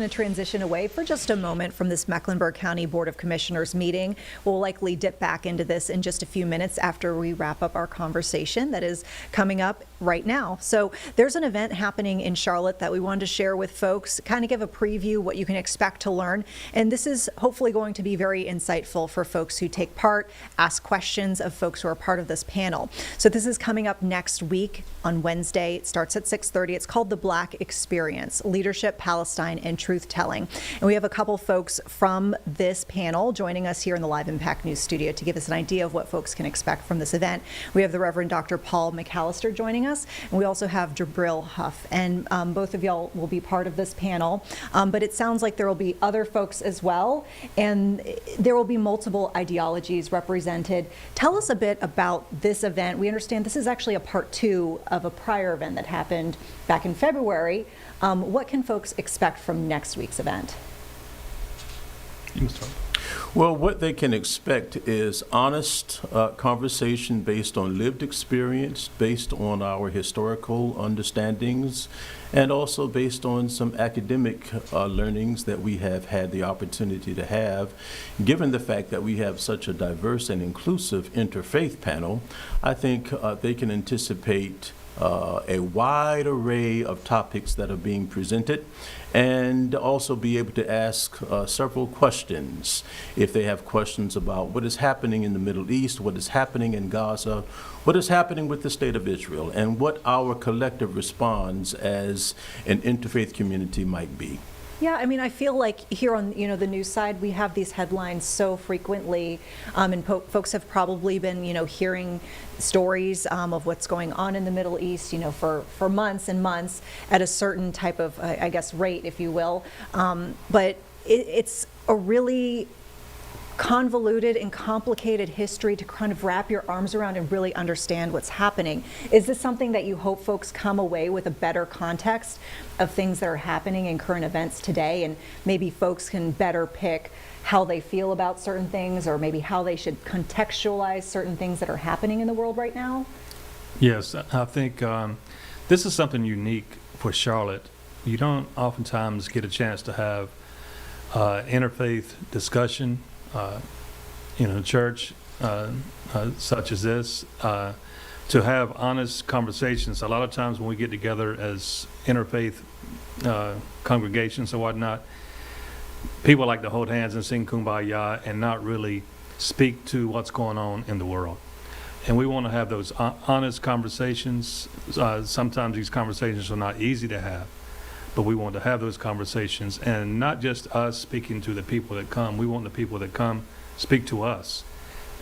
Going to transition away for just a moment from this Mecklenburg County Board of Commissioners meeting. We'll likely dip back into this in just a few minutes after we wrap up our conversation that is coming up right now. So there's an event happening in Charlotte that we wanted to share with folks, kind of give a preview what you can expect to learn. And this is hopefully going to be very insightful for folks who take part, ask questions of folks who are part of this panel. So this is coming up next week on Wednesday. It starts at 6:30. It's called The Black Experience: Leadership, Palestine, and Truth-Telling. And we have a couple folks from this panel joining us here in the Live Impact News studio to give us an idea of what folks can expect from this event. We have the Reverend Dr. Paul McAllister joining us, and we also have Jibril Hough, and both of y'all will be part of this panel. But it sounds like there will be other folks as well, and there will be multiple ideologies represented. Tell us a bit about this event. We understand this is actually a part 2 of a prior event that happened back in February. What can folks expect from next week's event? You can start. Well, what they can expect is honest conversation based on lived experience, based on our historical understandings, and also based on some academic learnings that we have had the opportunity to have. Given the fact that we have such a diverse and inclusive interfaith panel, I think they can anticipate a wide array of topics that are being presented, and also be able to ask several questions. If they have questions about what is happening in the Middle East, what is happening in Gaza, what is happening with the state of Israel, and what our collective response as an interfaith community might be. Yeah, I mean, I feel like here on the news side, we have these headlines so frequently, and folks have probably been hearing stories of what's going on in the Middle East, for months and months at a certain type of, I guess, rate, if you will. But it's a really convoluted and complicated history to kind of wrap your arms around and really understand what's happening. Is this something that you hope folks come away with a better context of things that are happening in current events today, and maybe folks can better pick how they feel about certain things, or maybe how they should contextualize certain things that are happening in the world right now? Yes, I think this is something unique for Charlotte. You don't oftentimes get a chance to have interfaith discussion church such as this, to have honest conversations. A lot of times when we get together as interfaith congregations or whatnot, people like to hold hands and sing Kumbaya and not really speak to what's going on in the world. And we want to have those honest conversations. Sometimes these conversations are not easy to have, but we want to have those conversations, and not just us speaking to the people that come. We want the people that come speak to us.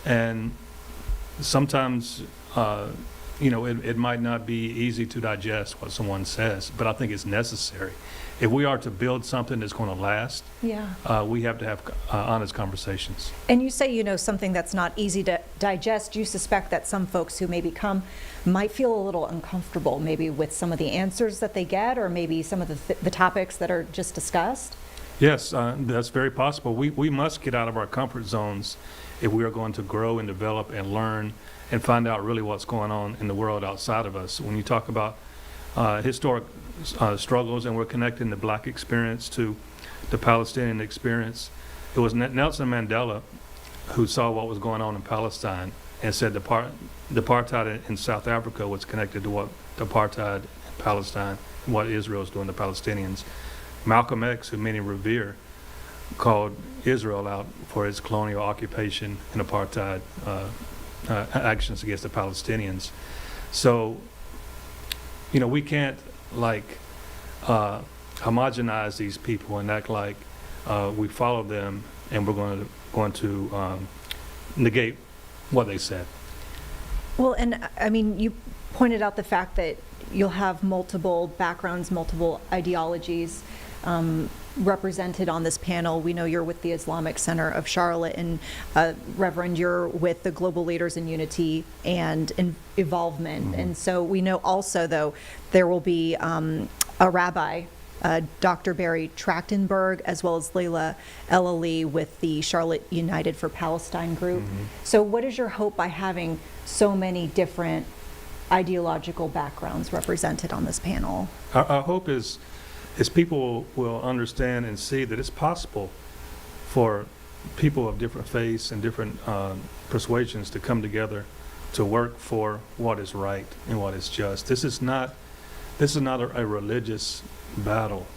And sometimes, it might not be easy to digest what someone says, but I think it's necessary. If we are to build something that's going to last, we have to have honest conversations. And you say, something that's not easy to digest. Do you suspect that some folks who maybe come might feel a little uncomfortable, maybe with some of the answers that they get, or maybe some of the topics that are just discussed? Yes, that's very possible. We must get out of our comfort zones if we are going to grow and develop and learn and find out really what's going on in the world outside of us. When you talk about historic struggles, and we're connecting the Black experience to the Palestinian experience, it was Nelson Mandela who saw what was going on in Palestine and said the apartheid in South Africa was connected to what the apartheid in Palestine, and what Israel is doing to Palestinians. Malcolm X, who many revere, called Israel out for its colonial occupation and apartheid actions against the Palestinians. So, we can't homogenize these people and act like we follow them and we're going to negate what they said. Well, and I mean, you pointed out the fact that you'll have multiple backgrounds, multiple ideologies represented on this panel. We know you're with the Islamic Center of Charlotte, and Reverend, you're with the Global Leaders in Unity and Evolvement. Mm-hmm. And so we know also, though, there will be a rabbi, Dr. Barry Trachtenberg, as well as Layla El-Ali with the Charlotte United for Palestine group. Mm-hmm. So what is your hope by having so many different ideological backgrounds represented on this panel? Our hope is is people will understand and see that it's possible for people of different faiths and different persuasions to come together to work for what is right and what is just. This is not a religious battle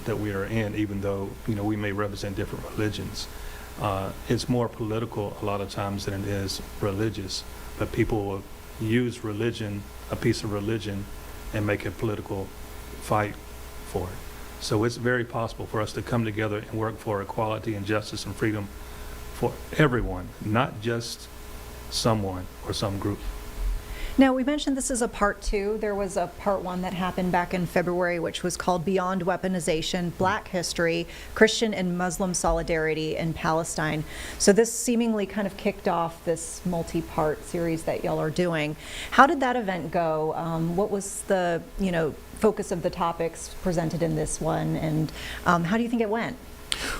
that we are in, even though we may represent different religions. It's more political a lot of times than it is religious, but people will use religion, a piece of religion, and make a political fight for it. So it's very possible for us to come together and work for equality and justice and freedom for everyone, not just someone or some group. Now, we mentioned this is a part 2. There was a part 1 that happened back in February, which was called Beyond Weaponization, Black History, Christian and Muslim Solidarity in Palestine. So this seemingly kind of kicked off this multi-part series that y'all are doing. How did that event go? What was the, focus of the topics presented in this one, and how do you think it went?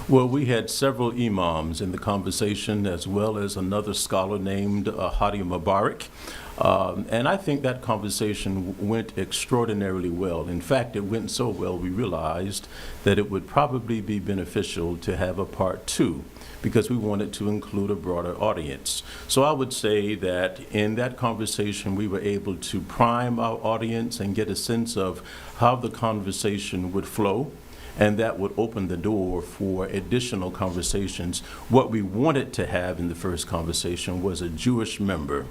Well, we had several imams in the conversation, as well as another scholar named Hadi Mubarak. And I think that conversation went extraordinarily well. In fact, it went so well we realized that it would probably be beneficial to have a part 2, because we wanted to include a broader audience. So I would say that in that conversation we were able to prime our audience and get a sense of how the conversation would flow, and that would open the door for additional conversations. What we wanted to have in the first conversation was a Jewish member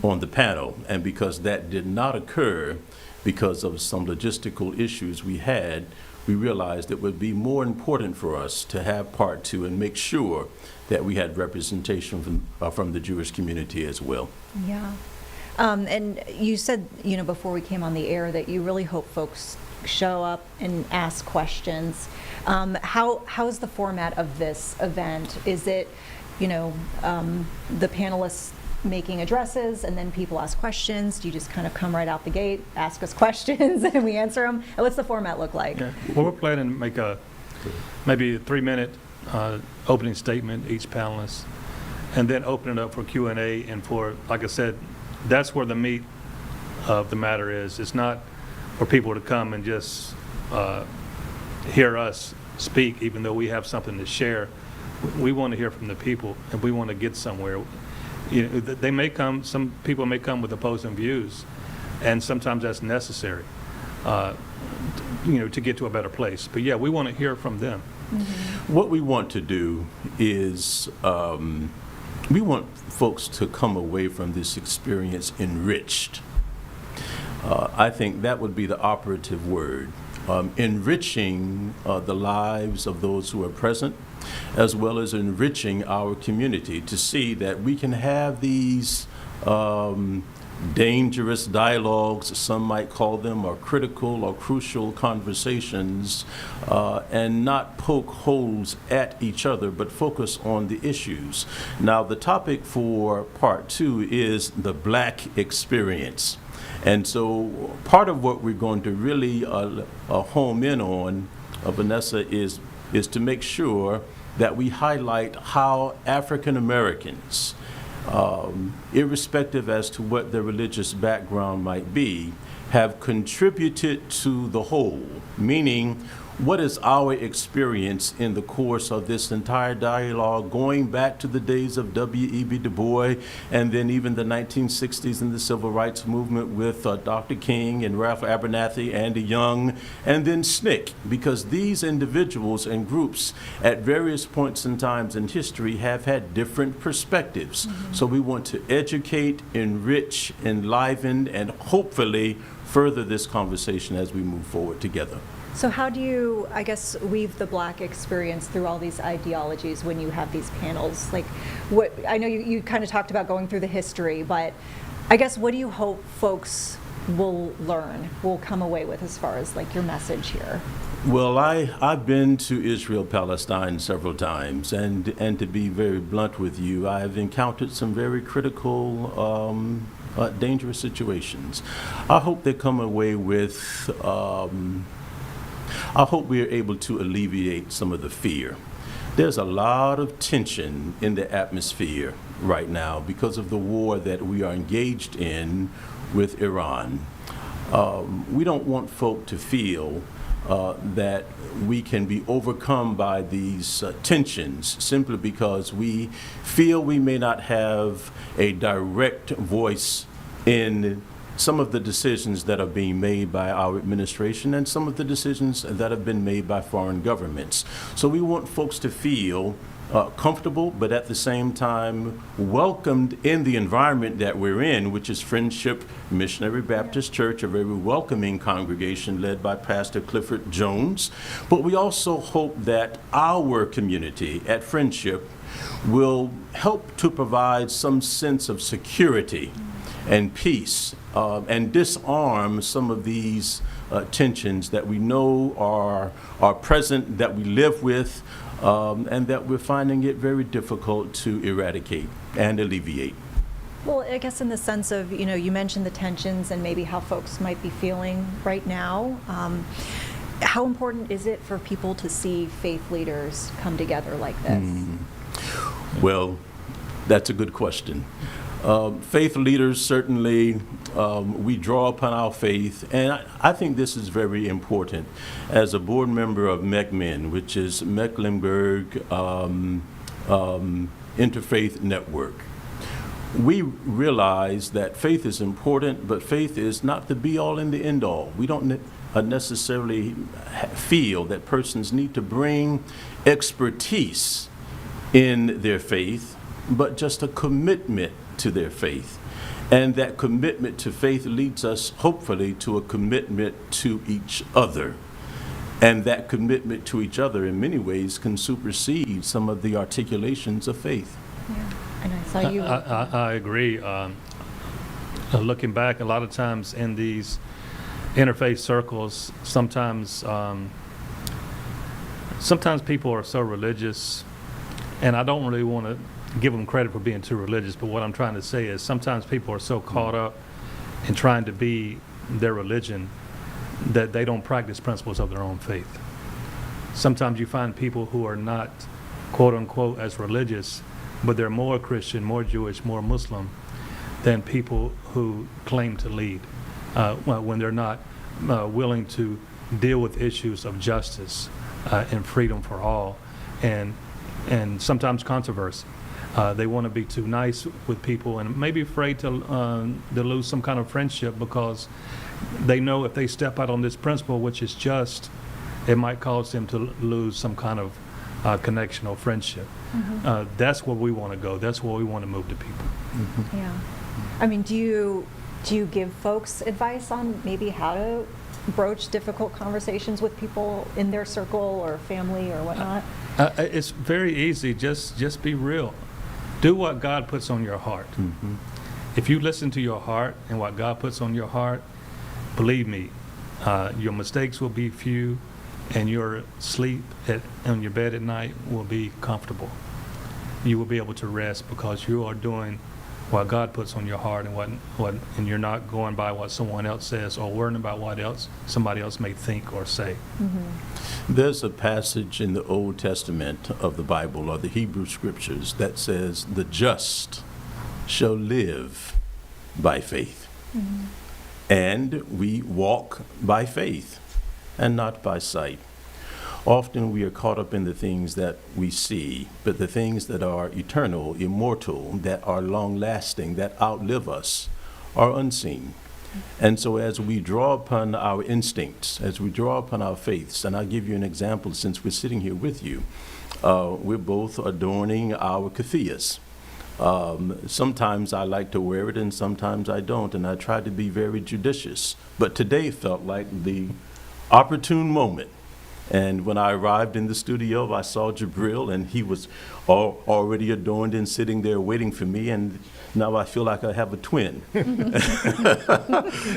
on the panel, and because that did not occur because of some logistical issues we had, we realized it would be more important for us to have part 2 and make sure that we had representation from the Jewish community as well. Yeah. And you said, before we came on the air, that you really hope folks show up and ask questions. How is the format of this event? Is it, the panelists making addresses and then people ask questions? Do you just kind of come right out the gate, ask us questions, and we answer them? What's the format look like? Yeah. Well, we're planning to make maybe a 3-minute opening statement, each panelist, and then open it up for Q&A. And for, like I said, that's where the meat of the matter is. It's not for people to come and just hear us speak, even though we have something to share. We want to hear from the people, and we want to get somewhere. Some people may come with opposing views, and sometimes that's necessary, to get to a better place. But yeah, we want to hear from them. Mm-hmm. What we want to do is we want folks to come away from this experience enriched. I think that would be the operative word. Enriching the lives of those who are present, as well as enriching our community to see that we can have these dangerous dialogues, some might call them, or critical or crucial conversations, and not poke holes at each other, but focus on the issues. Now, the topic for part 2 is the Black experience. And so part of what we're going to really home in on, Vanessa, is to make sure that we highlight how African Americans, irrespective as to what their religious background might be, have contributed to the whole, meaning what is our experience in the course of this entire dialogue, going back to the days of W.E.B. Du Bois, and then even the 1960s and the Civil Rights Movement with Dr. King and Ralph Abernathy, Andy Young, and then SNCC, because these individuals and groups at various points in times in history have had different perspectives. Mm-hmm. So we want to educate, enrich, enliven, and hopefully further this conversation as we move forward together. So how do you, I guess, weave the Black experience through all these ideologies when you have these panels? Like, what I know you kind of talked about going through the history, but I guess what do you hope folks will learn, will come away with as far as like your message here? Well, I've been to Israel, Palestine several times, and to be very blunt with you, I've encountered some very critical, dangerous situations. I hope they come away with, I hope we are able to alleviate some of the fear. There's a lot of tension in the atmosphere right now because of the war that we are engaged in with Iran. We don't want folk to feel that we can be overcome by these tensions simply because we feel we may not have a direct voice in some of the decisions that are being made by our administration and some of the decisions that have been made by foreign governments. So we want folks to feel comfortable, but at the same time welcomed in the environment that we're in, which is Friendship Missionary Baptist Church, a very welcoming congregation led by Pastor Clifford Jones. But we also hope that our community at Friendship will help to provide some sense of security and peace and disarm some of these tensions that we know are present, that we live with, and that we're finding it very difficult to eradicate and alleviate. Well, I guess in the sense of, you mentioned the tensions and maybe how folks might be feeling right now. How important is it for people to see faith leaders come together like this? Well, that's a good question. Faith leaders, certainly, we draw upon our faith, and I think this is very important. As a board member of MECMN, which is Mecklenburg Interfaith Network, we realize that faith is important, but faith is not the be-all and the end-all. We don't necessarily feel that persons need to bring expertise in their faith, but just a commitment to their faith. And that commitment to faith leads us, hopefully, to a commitment to each other. And that commitment to each other, in many ways, can supersede some of the articulations of faith. Yeah, and I saw you. I agree. Looking back, a lot of times in these interfaith circles, sometimes people are so religious, and I don't really want to give them credit for being too religious, but what I'm trying to say is sometimes people are so caught up in trying to be their religion that they don't practice principles of their own faith. Sometimes you find people who are not, quote unquote, as religious, but they're more Christian, more Jewish, more Muslim than people who claim to lead, when they're not willing to deal with issues of justice and freedom for all, and sometimes controversy. They want to be too nice with people and maybe afraid to lose some kind of friendship because they know if they step out on this principle, which is just, it might cause them to lose some kind of connection or friendship. That's where we want to go. That's where we want to move to people. Yeah. I mean, do you give folks advice on maybe how to broach difficult conversations with people in their circle or family or whatnot? It's very easy. Just be real. Do what God puts on your heart. If you listen to your heart and what God puts on your heart, believe me, your mistakes will be few, and your sleep on your bed at night will be comfortable. You will be able to rest because you are doing what God puts on your heart, and you're not going by what someone else says or worrying about what else somebody else may think or say. There's a passage in the Old Testament of the Bible, or the Hebrew Scriptures, that says, "The just shall live by faith." And we walk by faith and not by sight. Often we are caught up in the things that we see, but the things that are eternal, immortal, that are long-lasting, that outlive us, are unseen. And so as we draw upon our instincts, as we draw upon our faiths, and I'll give you an example since we're sitting here with you, we're both adorning our keffiyehs. Sometimes I like to wear it and sometimes I don't, and I try to be very judicious. But today felt like the opportune moment. And when I arrived in the studio, I saw Jibril, and he was already adorned and sitting there waiting for me, and now I feel like I have a twin.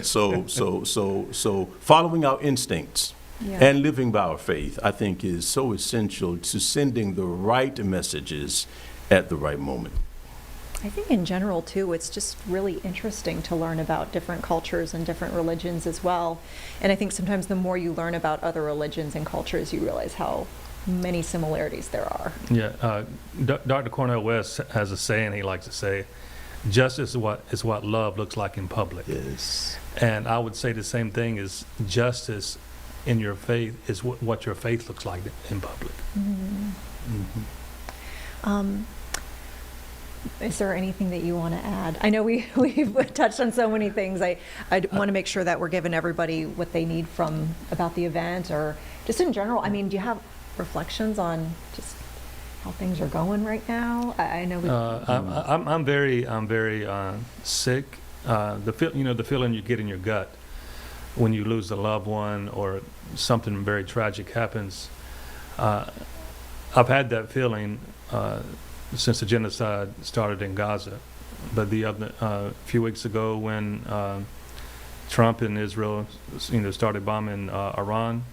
So following our instincts and living by our faith, I think, is so essential to sending the right messages at the right moment. I think in general, too, it's just really interesting to learn about different cultures and different religions as well. And I think sometimes the more you learn about other religions and cultures, you realize how many similarities there are. Yeah, Dr. Cornel West has a saying he likes to say, justice is what love looks like in public. Yes. And I would say the same thing is justice in your faith is what your faith looks like in public. Is there anything that you want to add? I know we've touched on so many things. I want to make sure that we're giving everybody what they need about the event, or just in general. I mean, do you have reflections on just how things are going right now? I know I'm very sick. The feeling you get in your gut when you lose a loved one or something very tragic happens. I've had that feeling since the genocide started in Gaza. But the other few weeks ago, when Trump and Israel, started bombing Iran,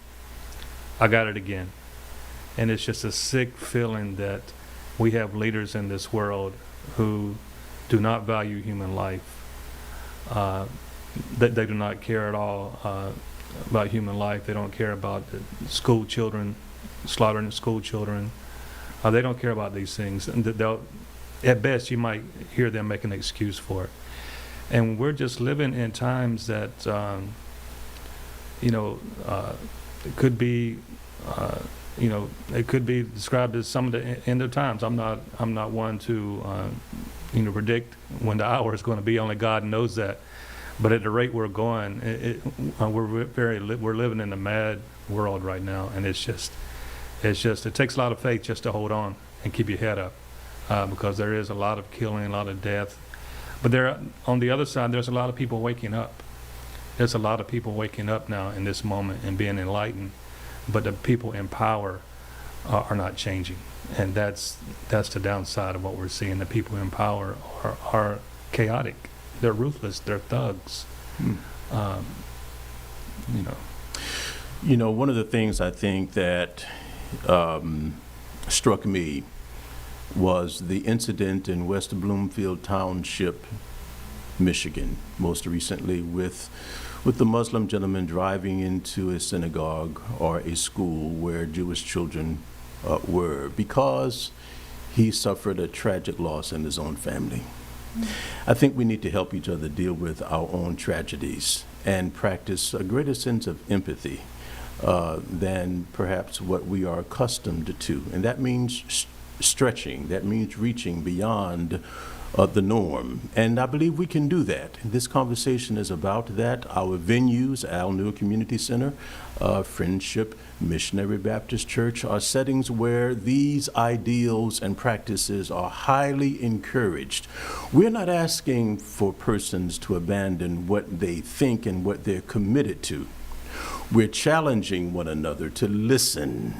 I got it again. And it's just a sick feeling that we have leaders in this world who do not value human life. They do not care at all about human life. They don't care about school children, slaughtering school children. They don't care about these things. And at best, you might hear them make an excuse for it. And we're just living in times that, it could be, it could be described as some of the end of times. I'm not one to, predict when the hour is going to be. Only God knows that. But at the rate we're going, we're living in a mad world right now, and it takes a lot of faith just to hold on and keep your head up, because there is a lot of killing, a lot of death. But on the other side, there's a lot of people waking up. There's a lot of people waking up now in this moment and being enlightened. But the people in power are not changing, and that's the downside of what we're seeing. The people in power are chaotic. They're ruthless. They're thugs. One of the things I think that struck me was the incident in West Bloomfield Township, Michigan, most recently with the Muslim gentleman driving into a synagogue or a school where Jewish children were, because he suffered a tragic loss in his own family. I think we need to help each other deal with our own tragedies and practice a greater sense of empathy than perhaps what we are accustomed to. And that means stretching, that means reaching beyond the norm. And I believe we can do that. This conversation is about that. Our venues, Al Noor Community Center, Friendship Missionary Baptist Church, are settings where these ideals and practices are highly encouraged. We're not asking for persons to abandon what they think and what they're committed to. We're challenging one another to listen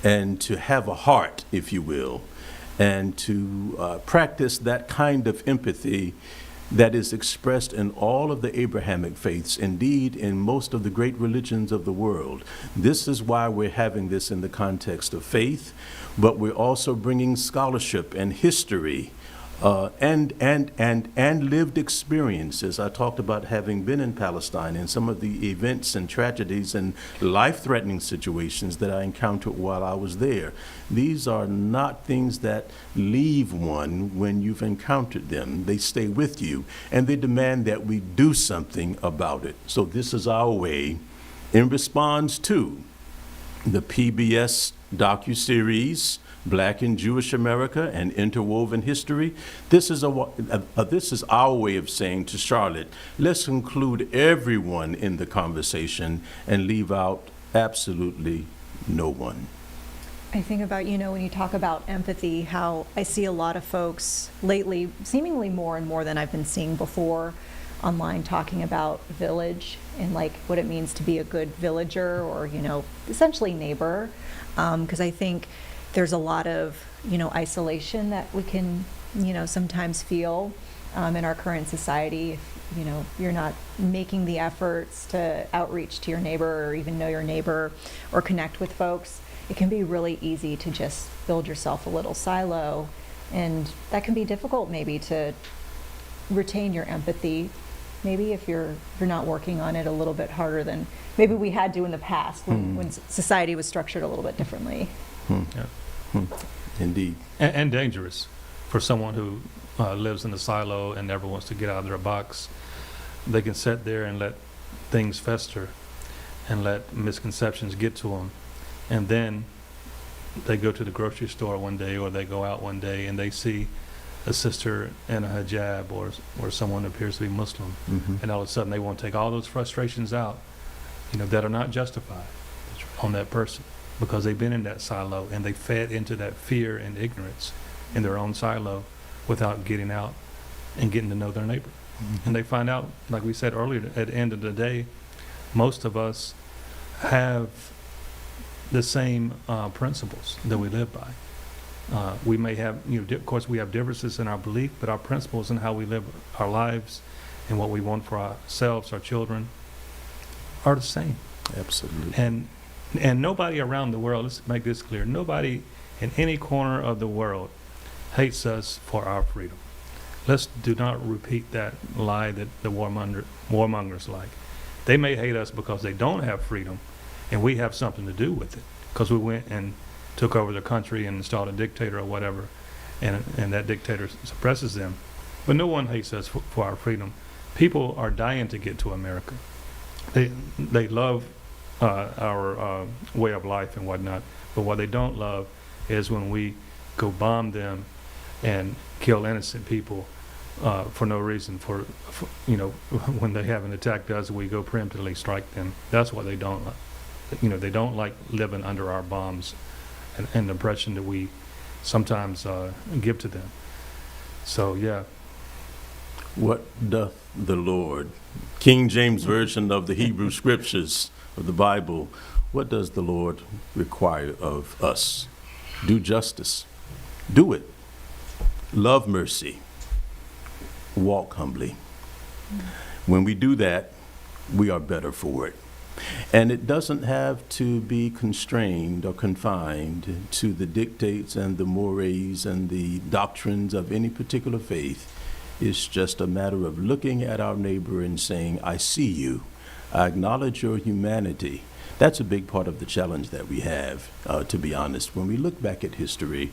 and to have a heart, if you will, and to practice that kind of empathy that is expressed in all of the Abrahamic faiths, indeed in most of the great religions of the world. This is why we're having this in the context of faith, but we're also bringing scholarship and history and lived experiences. I talked about having been in Palestine and some of the events and tragedies and life-threatening situations that I encountered while I was there. These are not things that leave one when you've encountered them. They stay with you, and they demand that we do something about it. So this is our way, in response to the PBS docuseries, Black and Jewish America and Interwoven History. This is our way of saying to Charlotte, let's include everyone in the conversation and leave out absolutely no one. I think about, when you talk about empathy, how I see a lot of folks lately, seemingly more and more than I've been seeing before, online talking about village and like what it means to be a good villager or, essentially neighbor. Because I think there's a lot of, isolation that we can, sometimes feel in our current society. If, you're not making the efforts to outreach to your neighbor or even know your neighbor or connect with folks, it can be really easy to just build yourself a little silo. And that can be difficult maybe to retain your empathy, maybe if you're not working on it a little bit harder than maybe we had to in the past when society was structured a little bit differently. Yeah. Indeed. And dangerous for someone who lives in a silo and never wants to get out of their box. They can sit there and let things fester. and let misconceptions get to them. And then they go to the grocery store one day, or they go out one day and they see a sister in a hijab, or someone that appears to be Muslim. Mhm. And all of a sudden they want to take all those frustrations out, that are not justified on that person, because they've been in that silo and they fed into that fear and ignorance in their own silo without getting out and getting to know their neighbor. Mhm. And they find out, like we said earlier, at the end of the day, most of us have the same principles that we live by. We may have, of course, we have differences in our belief, but our principles and how we live our lives and what we want for ourselves, our children, are the same. Absolutely. And nobody around the world, let's make this clear, nobody in any corner of the world hates us for our freedom. Let's do not repeat that lie that the warmongers like. They may hate us because they don't have freedom, and we have something to do with it, because we went and took over the country and installed a dictator or whatever, and that dictator suppresses them. But no one hates us for our freedom. People are dying to get to America. They love our way of life and whatnot, but what they don't love is when we go bomb them and kill innocent people for no reason. For when they haven't attacked us, we go preemptively strike them. That's what they don't like. They don't like living under our bombs and the impression that we sometimes give to them. So yeah. What doth the Lord, King James Version of the Hebrew Scriptures of the Bible, what does the Lord require of us? Do justice. Do it. Love mercy. Walk humbly. When we do that, we are better for it. And it doesn't have to be constrained or confined to the dictates and the mores and the doctrines of any particular faith. It's just a matter of looking at our neighbor and saying, I see you. I acknowledge your humanity. That's a big part of the challenge that we have, to be honest. When we look back at history,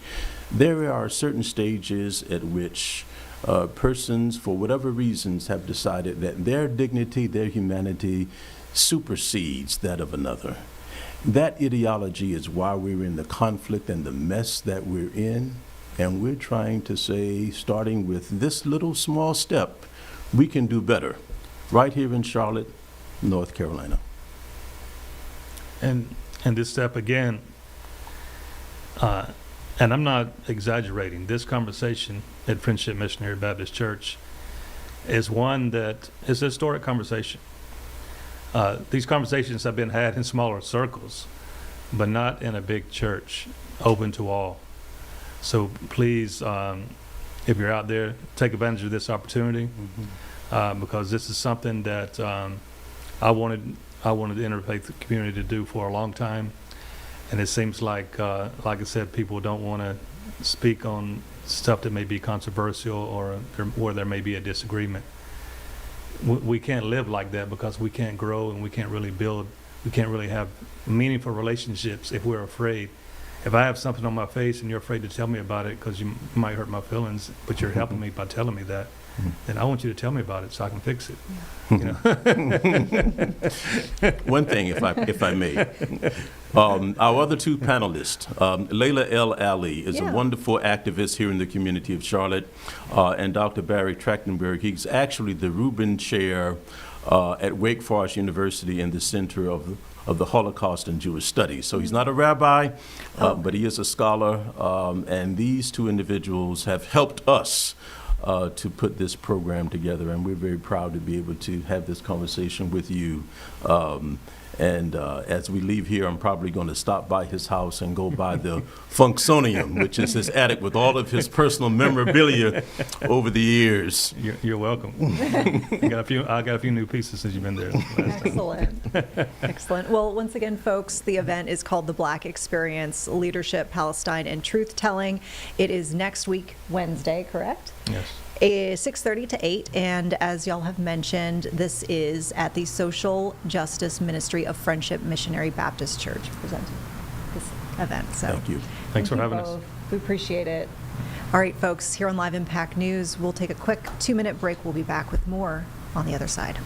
there are certain stages at which persons, for whatever reasons, have decided that their dignity, their humanity, supersedes that of another. That ideology is why we're in the conflict and the mess that we're in. And we're trying to say, starting with this little small step, we can do better right here in Charlotte, North Carolina. And this step again, and I'm not exaggerating, this conversation at Friendship Missionary Baptist Church is one that is a historic conversation. These conversations have been had in smaller circles, but not in a big church, open to all. So please, if you're out there, take advantage of this opportunity, because this is something that I wanted the interfaith community to do for a long time, and it seems like I said, people don't want to speak on stuff that may be controversial or where there may be a disagreement. We can't live like that, because we can't grow and we can't really build. We can't really have meaningful relationships if we're afraid. If I have something on my face and you're afraid to tell me about it because you might hurt my feelings, but you're helping me by telling me that, then I want you to tell me about it so I can fix it. One thing, if I may, our other two panelists, Layla L. Ali is a wonderful activist here in the community of Charlotte, and Dr. Barry Trachtenberg. He's actually the Rubin Chair at Wake Forest University in the Center of the Holocaust and Jewish Studies. So he's not a rabbi, but he is a scholar, and these two individuals have helped us to put this program together, and we're very proud to be able to have this conversation with you. And as we leave here, I'm probably going to stop by his house and go by the Funksonium, which is his attic with all of his personal memorabilia over the years. You're welcome. I got a few new pieces since you've been there last time. Excellent. Excellent. Well, once again, folks, the event is called The Black Experience, Leadership, Palestine, and Truth-Telling. It is next week, Wednesday, correct? Yes. 6:30 to 8, and as y'all have mentioned, this is at the Social Justice Ministry of Friendship Missionary Baptist Church presenting this event. So Thank you. Thanks for having us. both. We appreciate it. All right, folks, here on Live Impact News, we'll take a quick 2-minute break. We'll be back with more on the other side.